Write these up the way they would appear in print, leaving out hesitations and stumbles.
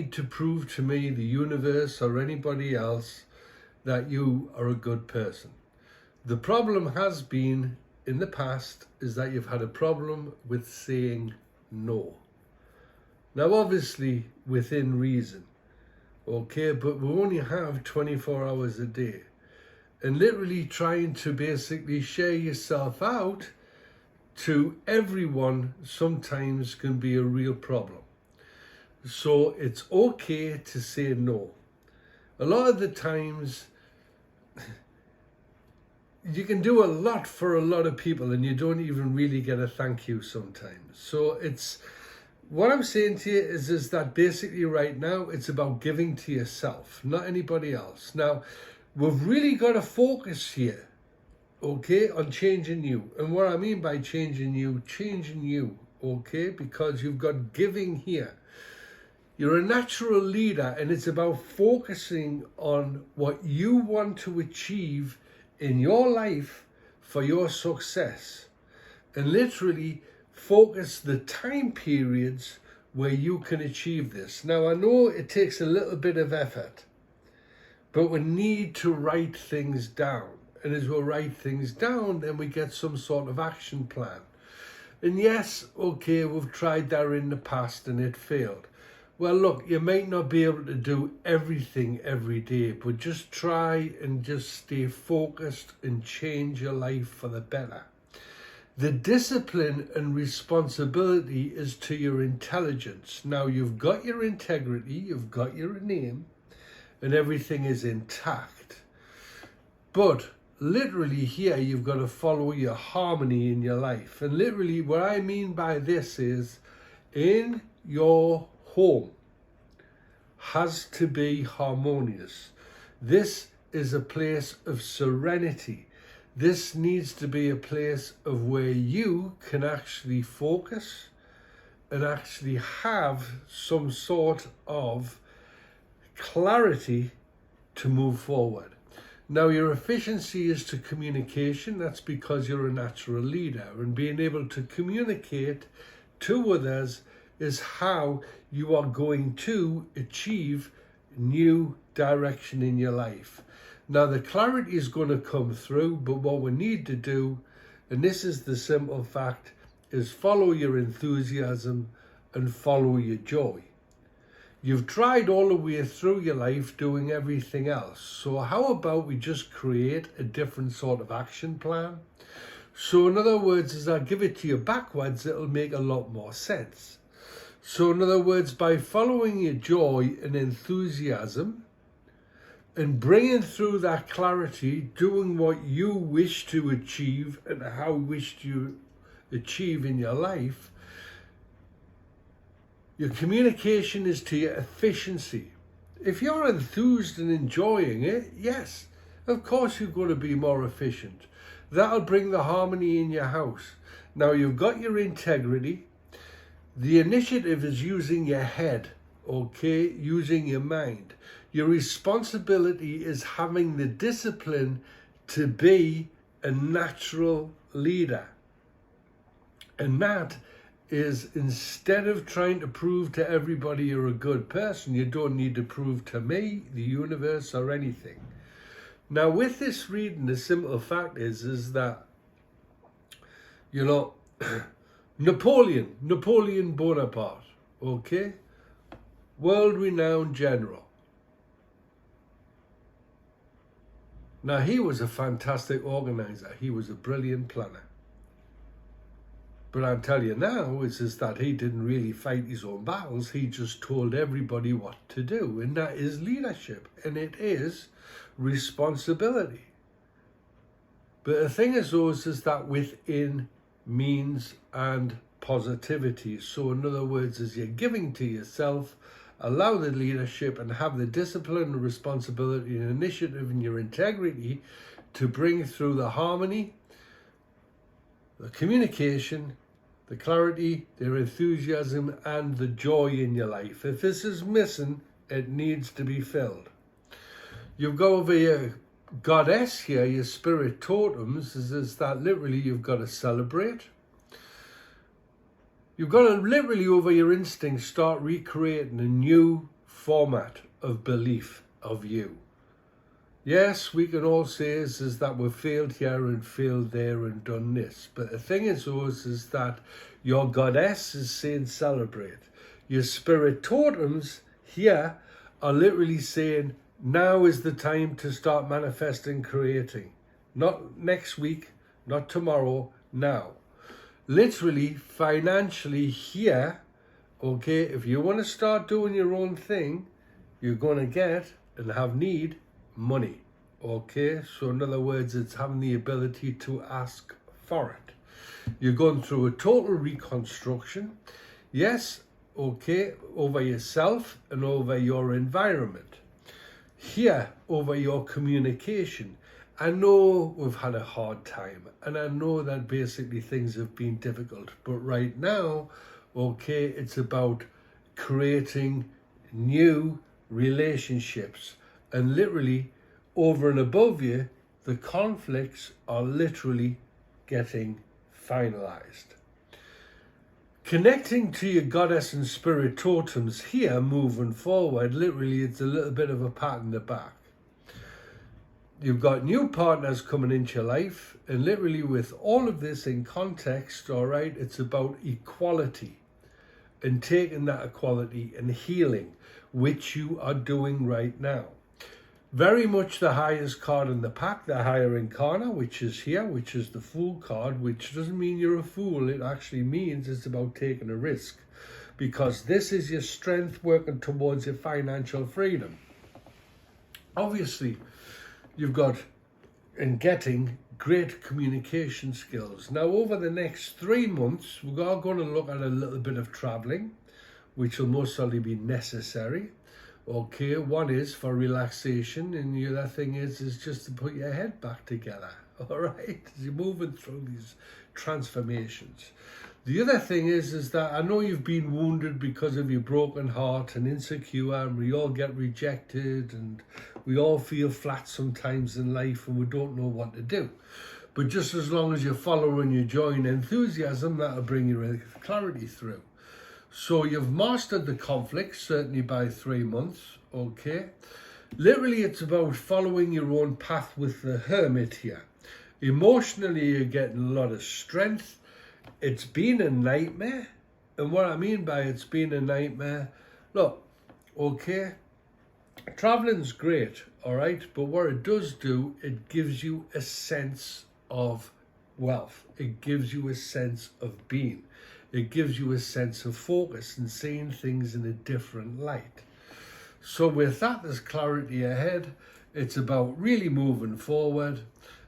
to prove to me, the universe or anybody else, that you are a good person. The problem has been in the past is that you've had a problem with saying no. Now obviously within reason, okay, but we only have 24 hours a day, and literally trying to basically share yourself out to everyone sometimes can be a real problem. So it's okay to say no. A lot of the times you can do a lot for a lot of people and you don't even really get a thank you sometimes. So it's what I'm saying to you is that basically right now it's about giving to yourself, not anybody else. Now we've really got to focus here, okay, on changing you. And what I mean by changing you, okay, because you've got giving here. You're a natural leader, and it's about focusing on what you want to achieve in your life for your success, and literally focus the time periods where you can achieve this. Now, I know it takes a little bit of effort, but we need to write things down. And as we write things down, then we get some sort of action plan. And yes, okay, we've tried that in the past and it failed. Well, look, you might not be able to do everything every day, but just try and just stay focused and change your life for the better. The discipline and responsibility is to your intelligence. Now, you've got your integrity, you've got your name, and everything is intact. But literally here, you've got to follow your harmony in your life. And literally what I mean by this is in your home has to be harmonious. This is a place of serenity. This needs to be a place of where you can actually focus and actually have some sort of clarity to move forward. Now, your efficiency is to communication. That's because you're a natural leader, and being able to communicate to others is how you are going to achieve new direction in your life. Now, the clarity is going to come through, but what we need to do, and this is the simple fact, is follow your enthusiasm and follow your joy. You've tried all the way through your life doing everything else. So how about we just create a different sort of action plan? So in other words, as I give it to you backwards, it'll make a lot more sense. So in other words, by following your joy and enthusiasm and bringing through that clarity, doing what you wish to achieve and how wish to achieve in your life, your communication is to your efficiency. If you're enthused and enjoying it, yes, of course you're going to be more efficient. That'll bring the harmony in your house. Now, you've got your integrity. The initiative is using your head, okay, using your mind. Your responsibility is having the discipline to be a natural leader. And that is, instead of trying to prove to everybody you're a good person, you don't need to prove to me, the universe, or anything. Now, with this reading, the simple fact is that, you know, Napoleon Bonaparte, okay, world-renowned general. Now, he was a fantastic organizer. He was a brilliant planner. But I'll tell you now is that he didn't really fight his own battles. He just told everybody what to do. And that is leadership. And it is responsibility. But the thing is that within means and positivity. So in other words, as you're giving to yourself, allow the leadership and have the discipline, the responsibility and initiative and your integrity to bring through the harmony, the communication, the clarity, the enthusiasm, and the joy in your life. If this is missing, it needs to be filled. You've got over your goddess here, your spirit totems, is that literally you've got to celebrate. You've got to literally over your instincts start recreating a new format of belief of you. Yes, we can all say is that we've failed here and failed there and done this. But the thing is that your goddess is saying celebrate. Your spirit totems here are literally saying now is the time to start manifesting, creating. Not next week, not tomorrow, now. Literally, financially here, okay, if you want to start doing your own thing, you're going to get and have need money. Okay, so in other words, it's having the ability to ask for it. You're going through a total reconstruction. Yes, okay, over yourself and over your environment. Here, over your communication. I know we've had a hard time, and I know that basically things have been difficult, but right now, okay, it's about creating new relationships, and literally over and above you, the conflicts are literally getting finalized. Connecting to your goddess and spirit totems here, moving forward, literally it's a little bit of a pat in the back. You've got new partners coming into your life, and literally with all of this in context, all right, it's about equality and taking that equality and healing, which you are doing right now. Very much the highest card in the pack, the higher incarna, which is here, which is the Fool card, which doesn't mean you're a fool. It actually means it's about taking a risk, because this is your strength working towards your financial freedom. Obviously, you've got and getting great communication skills. Now, over the next 3 months, we are going to look at a little bit of traveling, which will most certainly be necessary. Okay, one is for relaxation, and the other thing is just to put your head back together. All right, as you're moving through these transformations. The other thing is that I know you've been wounded because of your broken heart and insecure, and we all get rejected, and we all feel flat sometimes in life, and we don't know what to do. But just as long as you're following your joy and enthusiasm, that'll bring you clarity through. So you've mastered the conflict, certainly by 3 months, okay? Literally, it's about following your own path with the Hermit here. Emotionally, you're getting a lot of strength. It's been a nightmare. And what I mean by it's been a nightmare, look, okay, traveling's great, all right? But what it does do, it gives you a sense of wealth. It gives you a sense of being. It gives you a sense of focus and seeing things in a different light. So with that, there's clarity ahead. It's about really moving forward.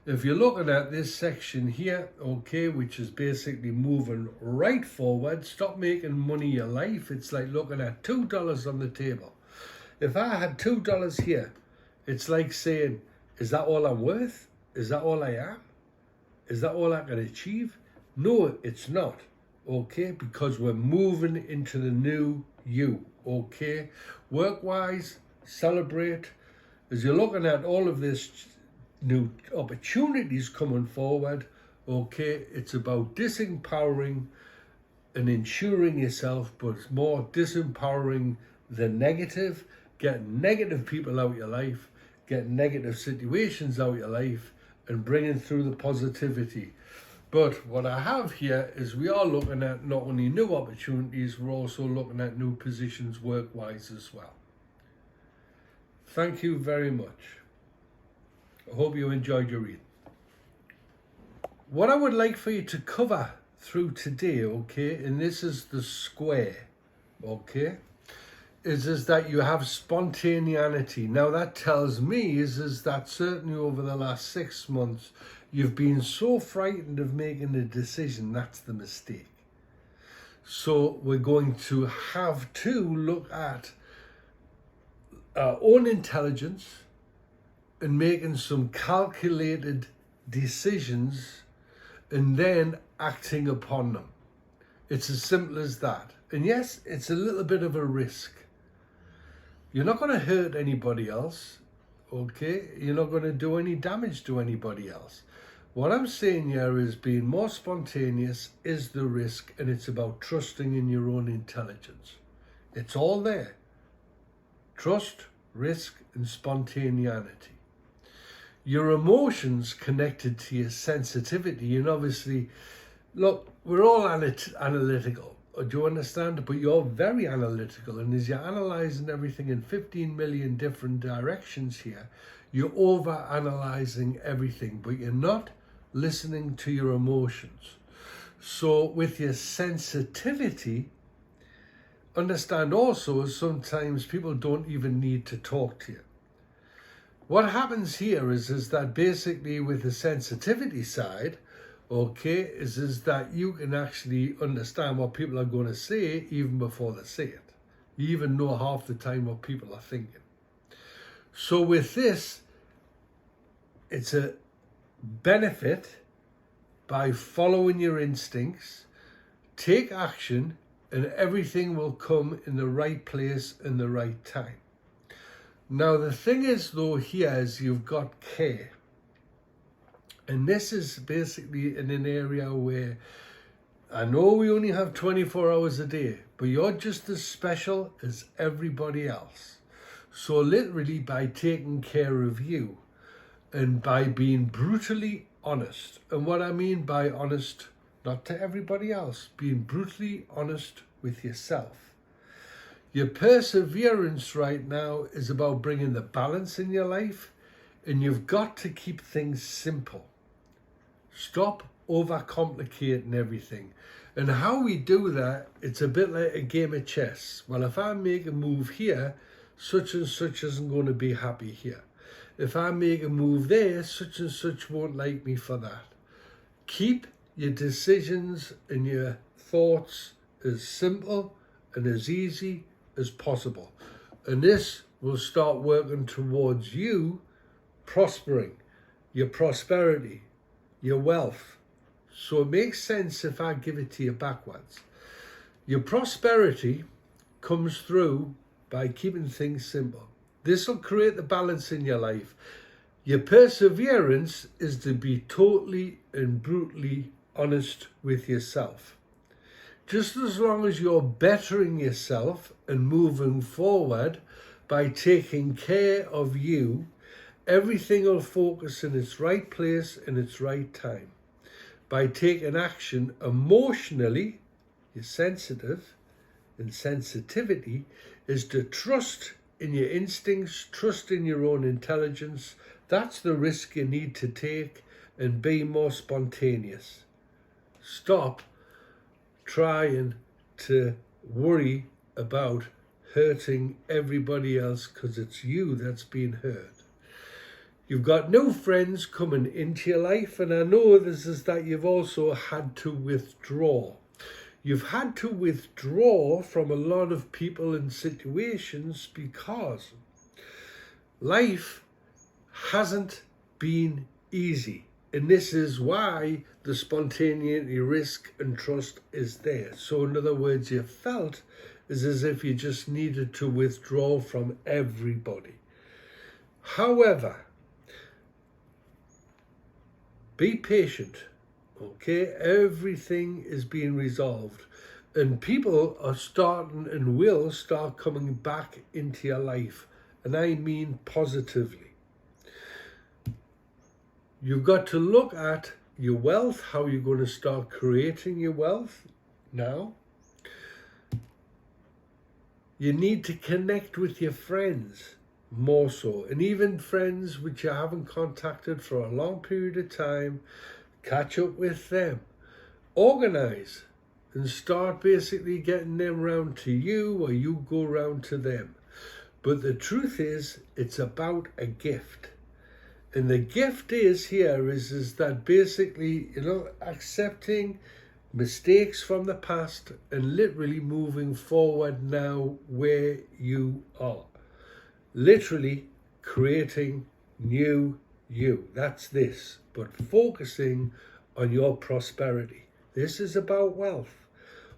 If you're looking at this section here, okay, which is basically moving right forward, stop making money your life. It's like looking at $2 on the table. If I had $2 here, it's like saying, is that all I'm worth? Is that all I am? Is that all I can achieve? No, it's not. Okay, because we're moving into the new you. Okay, work-wise, celebrate. As you're looking at all of this new opportunities coming forward, okay, it's about disempowering and ensuring yourself, but it's more disempowering the negative, getting negative people out of your life, getting negative situations out of your life, and bringing through the positivity. But what I have here is we are looking at not only new opportunities, we're also looking at new positions work-wise as well. Thank you very much. I hope you enjoyed your reading. What I would like for you to cover through today, okay, and this is the square, okay, is that you have spontaneity. Now that tells me is that certainly over the last 6 months, you've been so frightened of making a decision, that's the mistake. So we're going to have to look at our own intelligence and making some calculated decisions and then acting upon them. It's as simple as that. And yes, it's a little bit of a risk. You're not going to hurt anybody else, okay? You're not going to do any damage to anybody else. What I'm saying here is being more spontaneous is the risk, and it's about trusting in your own intelligence. It's all there. trust, risk, and spontaneity. Your emotions connected to your sensitivity, and obviously, look, we're all analytical, do you understand? But you're very analytical, and as you're analysing everything in 15 million different directions here, you're over-analysing everything, but you're not listening to your emotions. So with your sensitivity, understand also sometimes people don't even need to talk to you. What happens here is that basically with the sensitivity side, okay, is that you can actually understand what people are going to say even before they say it. You even know half the time what people are thinking. So with this, it's a benefit by following your instincts, take action, and everything will come in the right place in the right time. Now, the thing is, though, here is you've got care. And this is basically in an area where I know we only have 24 hours a day, but you're just as special as everybody else. So literally by taking care of you and by being brutally honest. And what I mean by honest, not to everybody else, being brutally honest with yourself. Your perseverance right now is about bringing the balance in your life, and you've got to keep things simple. Stop overcomplicating everything. And how we do that, it's a bit like a game of chess. Well, if I make a move here, such and such isn't going to be happy here. If I make a move there, such and such won't like me for that. Keep your decisions and your thoughts as simple and as easy as possible. And this will start working towards you prospering, your prosperity, your wealth. So it makes sense if I give it to you backwards. Your prosperity comes through by keeping things simple. This will create the balance in your life. Your perseverance is to be totally and brutally honest with yourself. Just as long as you're bettering yourself and moving forward by taking care of you, everything will focus in its right place in its right time. By taking action emotionally, you're sensitive, and sensitivity is to trust in your instincts, trust in your own intelligence. That's the risk you need to take, and be more spontaneous. Stop trying to worry about hurting everybody else, because it's you that's been hurt. You've got new friends coming into your life, and I know this is that you've also had to withdraw. You've had to withdraw from a lot of people and situations because life hasn't been easy. And this is why the spontaneity, risk, and trust is there. So in other words, you felt as if you just needed to withdraw from everybody. However, be patient, okay? Everything is being resolved. And people are starting and will start coming back into your life. And I mean positively. You've got to look at your wealth, how you're going to start creating your wealth now. You need to connect with your friends more so. And even friends which you haven't contacted for a long period of time, catch up with them. Organize and start basically getting them round to you, or you go round to them. But the truth is, it's about a gift. And the gift is here is that basically, accepting mistakes from the past and literally moving forward now where you are. Literally creating new you. That's this. But focusing on your prosperity. This is about wealth.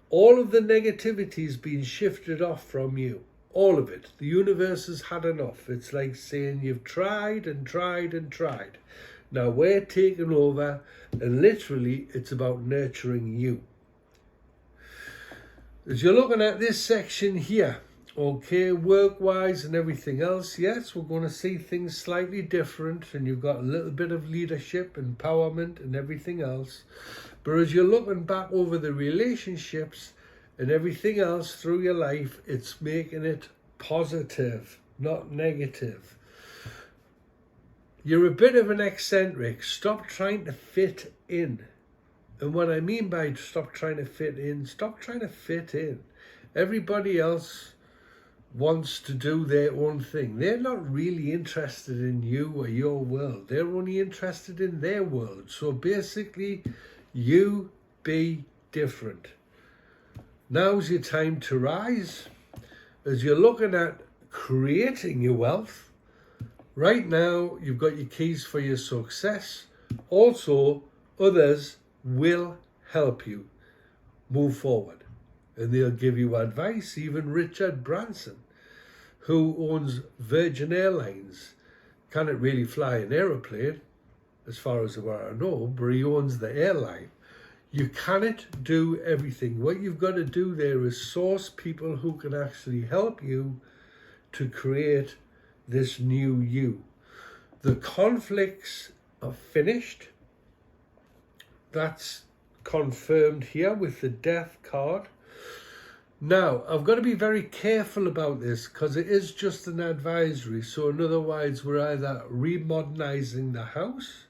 All of the negativity is being shifted off from you. All of it. The universe has had enough. It's like saying you've tried and tried and tried. Now we're taking over, and literally it's about nurturing you. As you're looking at this section here, Okay, work-wise and everything else, yes, we're going to see things slightly different, and you've got a little bit of leadership, empowerment and everything else. But as you're looking back over the relationships and everything else through your life, it's making it positive, not negative. You're a bit of an eccentric. Stop trying to fit in. And what I mean by stop trying to fit in, stop trying to fit in. Everybody else wants to do their own thing. They're not really interested in you or your world. They're only interested in their world. So basically, you be different. Now's your time to rise. As you're looking at creating your wealth, right now you've got your keys for your success. Also, others will help you move forward, and they'll give you advice. Even Richard Branson, who owns Virgin Airlines, can't really fly an aeroplane as far as what I know, but he owns the airline. You cannot do everything. What you've got to do there is source people who can actually help you to create this new you. The conflicts are finished. That's confirmed here with the Death card. Now, I've got to be very careful about this because it is just an advisory. So in other words, we're either remodernizing the house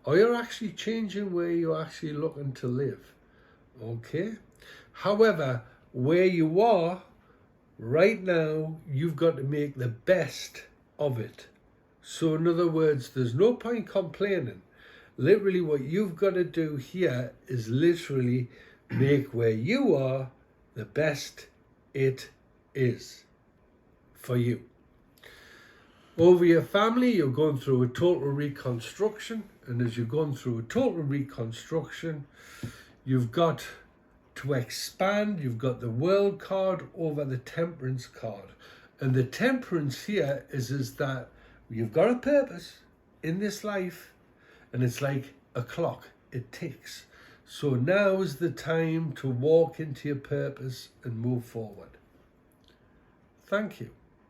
or you're actually changing where you're actually looking to live. Okay? However, where you are right now, you've got to make the best of it. So in other words, there's no point complaining. Literally what you've got to do here is literally make where you are the best it is for you. Over your family, you're going through a total reconstruction. And as you're going through a total reconstruction, you've got to expand. You've got the World card over the Temperance card. And the Temperance here is that you've got a purpose in this life, and it's like a clock. It ticks. So now is the time to walk into your purpose and move forward. Thank you.